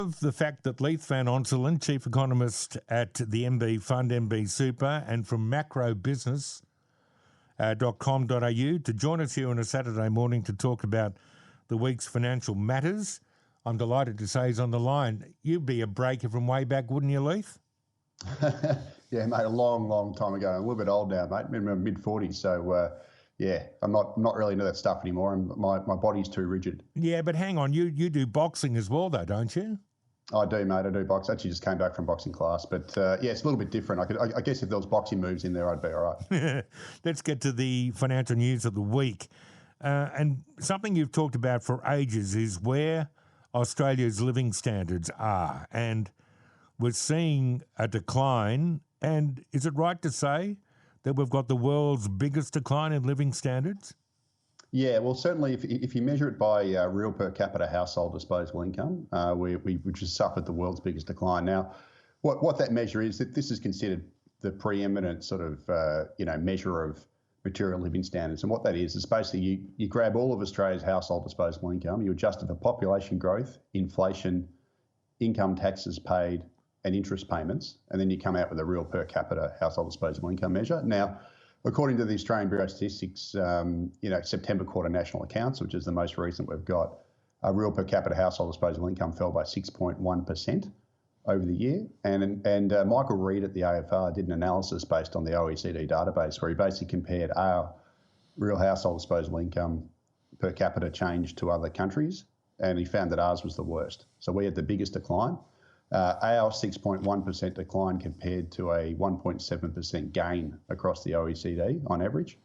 The fact that Leith Van Onselen, Chief Economist at the MB Fund, MB Super, and from macrobusiness.com.au to join us here on a Saturday morning to talk about the week's financial matters. I'm delighted to say he's on the line. You'd be a breaker from way back, wouldn't you, Leith? Yeah, mate, a long time ago. I'm a little bit old now, mate. I'm in my mid-40s, so I'm not really into that stuff anymore, and my body's too rigid. Yeah, but hang on, you do boxing as well, though, don't you? I do, mate. I do box. Actually, just came back from boxing class, but it's a little bit different. I guess if there was boxing moves in there, I'd be all right. Let's get to the financial news of the week. And something you've talked about for ages is where Australia's living standards are. And we're seeing a decline. And is it right to say that we've got the world's biggest decline in living standards? Yeah, well, certainly if you measure it by real per capita household disposable income, we just suffered the world's biggest decline. Now, what that measure is, that this is considered the preeminent sort of measure of material living standards. And what that is basically you grab all of Australia's household disposable income, you adjust it for population growth, inflation, income taxes paid, and interest payments, and then you come out with a real per capita household disposable income measure. Now, according to the Australian Bureau of Statistics, September quarter national accounts, which is the most recent we've got, a real per capita household disposable income fell by 6.1% over the year. And Michael Reid at the AFR did an analysis based on the OECD database where he basically compared our real household disposable income per capita change to other countries, and he found that ours was the worst. So we had the biggest decline. Our 6.1% decline compared to a 1.7% gain across the OECD on average.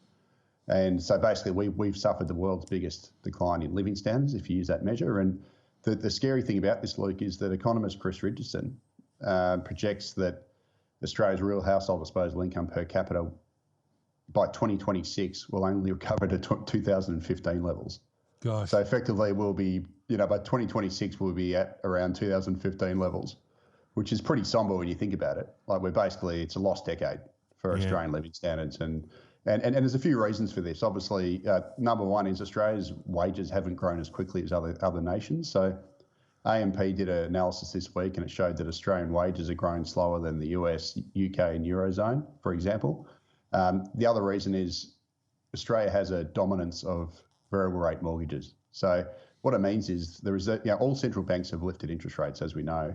And so basically we've suffered the world's biggest decline in living standards, if you use that measure. And the scary thing about this, Luke, is that economist Chris Richardson projects that Australia's real household disposable income per capita by 2026 will only recover to 2015 levels. Gosh. So effectively we'll be, by 2026 we'll be at around 2015 levels, which is pretty somber when you think about it. Like it's a lost decade for Australian living standards. And there's a few reasons for this. Obviously, number one is Australia's wages haven't grown as quickly as other nations. So AMP did an analysis this week and it showed that Australian wages are growing slower than the US, UK and Eurozone, for example. The other reason is Australia has a dominance of variable rate mortgages. So what it means is all central banks have lifted interest rates, as we know.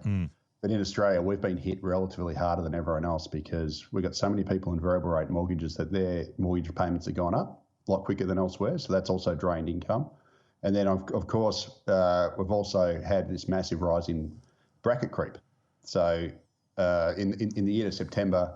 But in Australia, we've been hit relatively harder than everyone else because we've got so many people in variable rate mortgages that their mortgage payments have gone up a lot quicker than elsewhere. So that's also drained income. And then, of course, we've also had this massive rise in bracket creep. So in the year to September,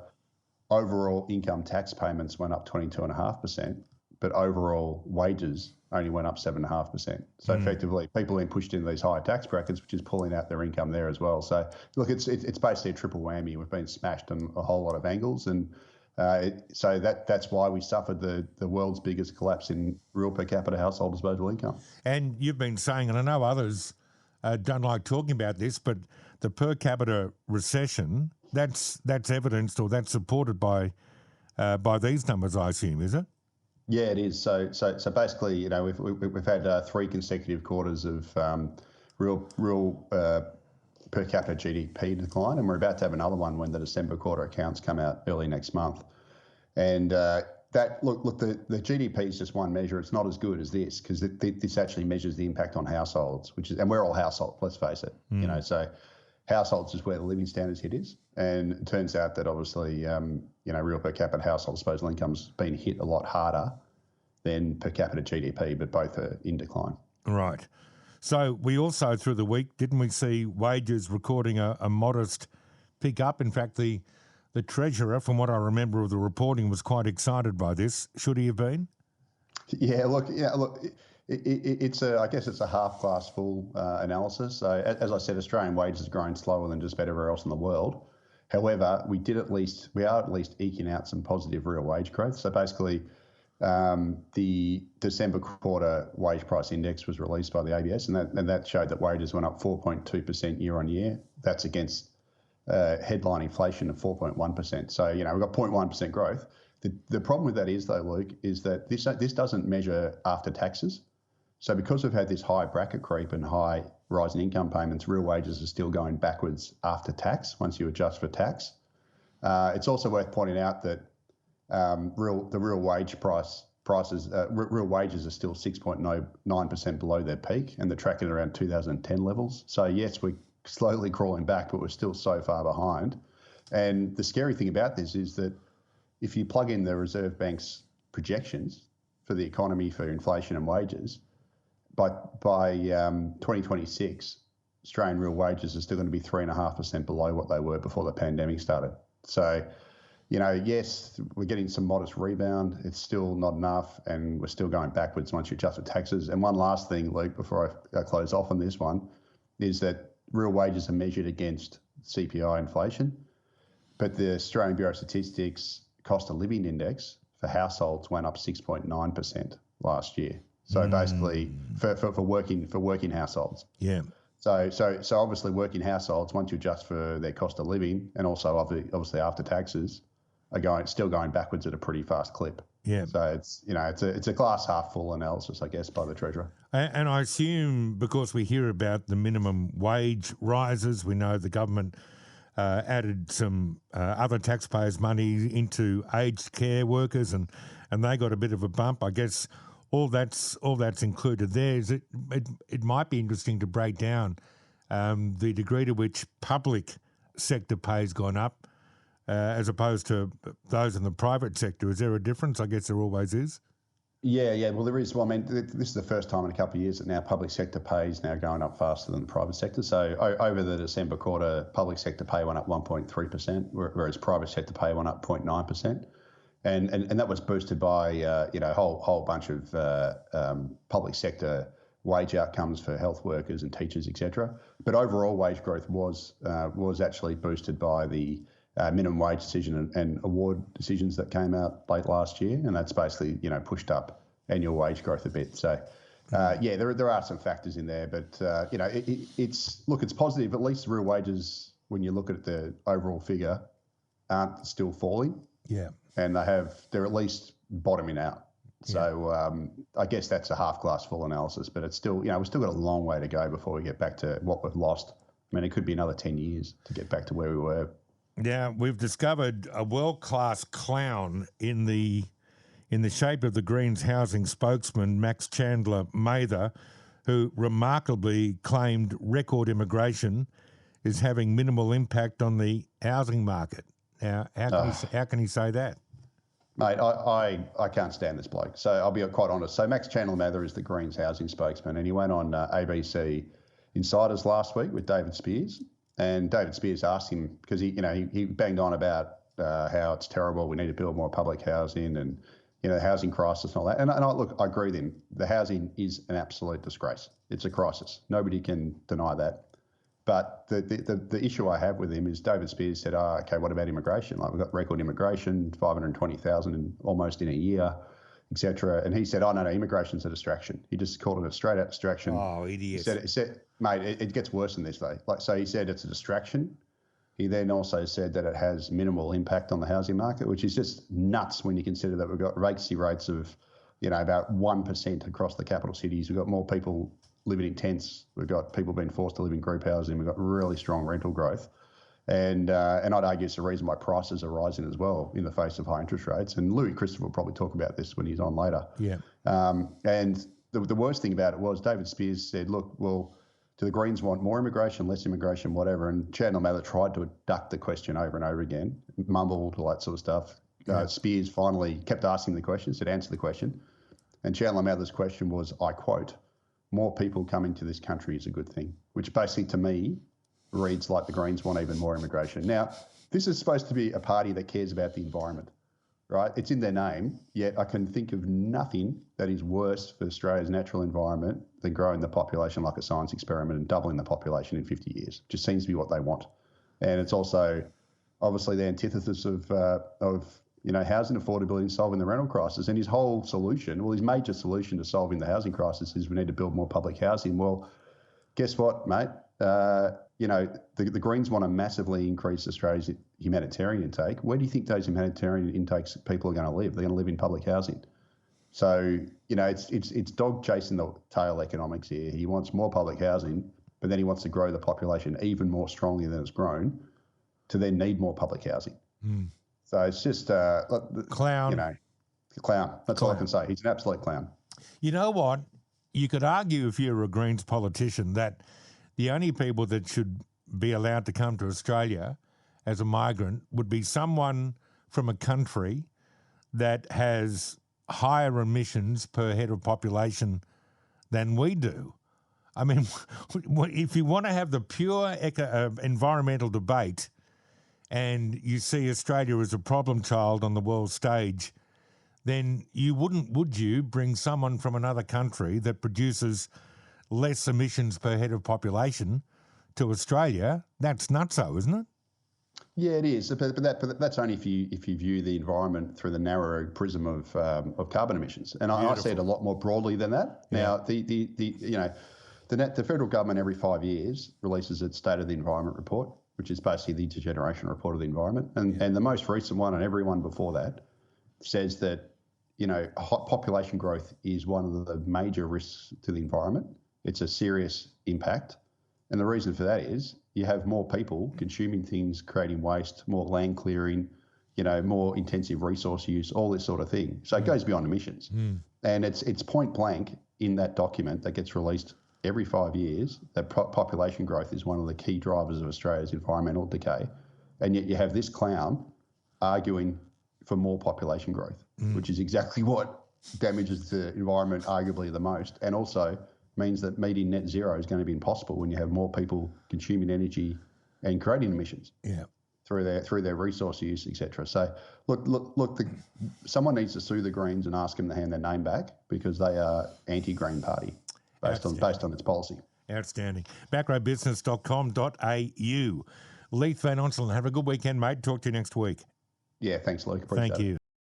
overall income tax payments went up 22.5%, but overall wages only went up 7.5%. So effectively, people are being pushed into these higher tax brackets, which is pulling out their income there as well. So look, it's basically a triple whammy. We've been smashed on a whole lot of angles, and so that's why we suffered the world's biggest collapse in real per capita household disposable income. And you've been saying, and I know others don't like talking about this, but the per capita recession, that's evidenced or that's supported by these numbers, I assume, is it? Yeah, it is. So basically, we've had 3 consecutive quarters of real per capita GDP decline, and we're about to have another one when the December quarter accounts come out early next month. And the GDP is just one measure. It's not as good as this because this actually measures the impact on households, and we're all households. Let's face it. So households is where the living standards hit is, and it turns out that obviously, real per capita household disposable income's been hit a lot harder than per capita GDP, but both are in decline. Right. So we also, through the week, didn't we see wages recording a modest pick up? In fact, the Treasurer, from what I remember of the reporting, was quite excited by this. Should he have been? Yeah, look. I guess it's a half glass full analysis. So as I said, Australian wages are growing slower than just about everywhere else in the world. However, we are at least eking out some positive real wage growth. So basically, the December quarter wage price index was released by the ABS, and that showed that wages went up 4.2% year on year. That's against headline inflation of 4.1%. So we've got 0.1% growth. The problem with that is, though, Luke, is that this doesn't measure after taxes. So because we've had this high bracket creep and high rise in income payments, real wages are still going backwards after tax once you adjust for tax. It's also worth pointing out that real wages are still 6.9% below their peak, and they're tracking around 2010 levels. So yes, we're slowly crawling back, but we're still so far behind. And the scary thing about this is that if you plug in the Reserve Bank's projections for the economy, for inflation and wages, by 2026, Australian real wages are still going to be 3.5% below what they were before the pandemic started. So, yes, we're getting some modest rebound. It's still not enough, and we're still going backwards once you adjust for taxes. And one last thing, Luke, before I close off on this one, is that real wages are measured against CPI inflation, but the Australian Bureau of Statistics cost of living index for households went up 6.9% last year. So basically, for working households. Yeah. So obviously, working households, once you adjust for their cost of living and also obviously after taxes, are still going backwards at a pretty fast clip. Yeah. So it's a glass half full analysis, I guess, by the Treasurer. And I assume because we hear about the minimum wage rises, we know the government added some other taxpayers' money into aged care workers, and they got a bit of a bump. I guess all that's included there. It might be interesting to break down the degree to which public sector pay's gone up as opposed to those in the private sector. Is there a difference? I guess there always is. Yeah. Well, there is. Well, I mean, this is the first time in a couple of years that now public sector pay is now going up faster than the private sector. So over the December quarter, public sector pay went up 1.3%, whereas private sector pay went up 0.9%. And that was boosted by a whole bunch of public sector wage outcomes for health workers and teachers, etc. But overall wage growth was actually boosted by the minimum wage decision and award decisions that came out late last year, and that's basically pushed up annual wage growth a bit. So there are some factors in there, but it's positive. At least real wages, when you look at the overall figure, aren't still falling. Yeah. And they're at least bottoming out. So I guess that's a half glass full analysis, but it's still, we've still got a long way to go before we get back to what we've lost. I mean, it could be another 10 years to get back to where we were. Yeah, we've discovered a world-class clown in the shape of the Greens housing spokesman, Max Chandler-Mather, who remarkably claimed record immigration is having minimal impact on the housing market. Now, how can he say that? Mate, I can't stand this bloke. So I'll be quite honest. So Max Chandler-Mather is the Greens housing spokesman, and he went on ABC Insiders last week with David Spears. And David Spears asked him, because he banged on about how it's terrible, we need to build more public housing and, the housing crisis and all that. And I agree with him. The housing is an absolute disgrace. It's a crisis. Nobody can deny that. But the issue I have with him is David Spears said, okay, what about immigration? Like, we've got record immigration, 520,000 almost in a year, etc. And he said, no, immigration's a distraction. He just called it a straight out distraction. Oh, idiot. He said, mate, it gets worse than this though. So he said it's a distraction. He then also said that it has minimal impact on the housing market, which is just nuts when you consider that we've got vacancy rates of, about 1% across the capital cities. We've got more people living in tents. We've got people being forced to live in group housing. We've got really strong rental growth. And I'd argue it's the reason why prices are rising as well in the face of high interest rates. And Louis Christopher will probably talk about this when he's on later. Yeah. And the worst thing about it was David Spears said, look, well, do the Greens want more immigration, less immigration, whatever? And Chandler-Mather tried to duck the question over and over again, mumbled, all that sort of stuff. Yeah. Spears finally kept asking the question, said, answer the question. And Chandler-Mather's question was, I quote, more people coming to this country is a good thing, which basically to me reads like the Greens want even more immigration. Now, this is supposed to be a party that cares about the environment, right? It's in their name, yet I can think of nothing that is worse for Australia's natural environment than growing the population like a science experiment and doubling the population in 50 years. Just seems to be what they want. And it's also obviously the antithesis of housing affordability and solving the rental crisis. And his whole solution, his major solution to solving the housing crisis is we need to build more public housing. Well, guess what, mate? The Greens want to massively increase Australia's humanitarian intake. Where do you think those humanitarian intakes people are going to live? They're going to live in public housing. So, it's dog chasing the tail economics here. He wants more public housing, but then he wants to grow the population even more strongly than it's grown to then need more public housing. So it's just clown. Clown. That's all I can say. He's an absolute clown. You know what? You could argue if you're a Greens politician that the only people that should be allowed to come to Australia as a migrant would be someone from a country that has higher emissions per head of population than we do. I mean, if you want to have the pure environmental debate and you see Australia as a problem child on the world stage, then would you bring someone from another country that produces less emissions per head of population to Australia? That's nutso, isn't it? Yeah, it is, but that's only if you view the environment through the narrow prism of carbon emissions, and I see it a lot more broadly than that. Now, the federal government every 5 years releases its State of the Environment report, which is basically the intergeneration report of the environment, and the most recent one and every one before that says that population growth is one of the major risks to the environment. It's a serious impact, and the reason for that is you have more people consuming things, creating waste, more land clearing, more intensive resource use, all this sort of thing. So it goes beyond emissions. And it's point blank in that document that gets released every 5 years that population growth is one of the key drivers of Australia's environmental decay. And yet you have this clown arguing for more population growth, which is exactly what damages the environment arguably the most, and also means that meeting net zero is going to be impossible when you have more people consuming energy and creating emissions through their resource use, etc. So look, someone needs to sue the Greens and ask them to hand their name back because they are anti-Green Party based on its policy. Outstanding. Macrobusiness.com.au. Leith Van Onselen, have a good weekend, mate. Talk to you next week. Yeah, thanks, Luke. Appreciate it. Thank you.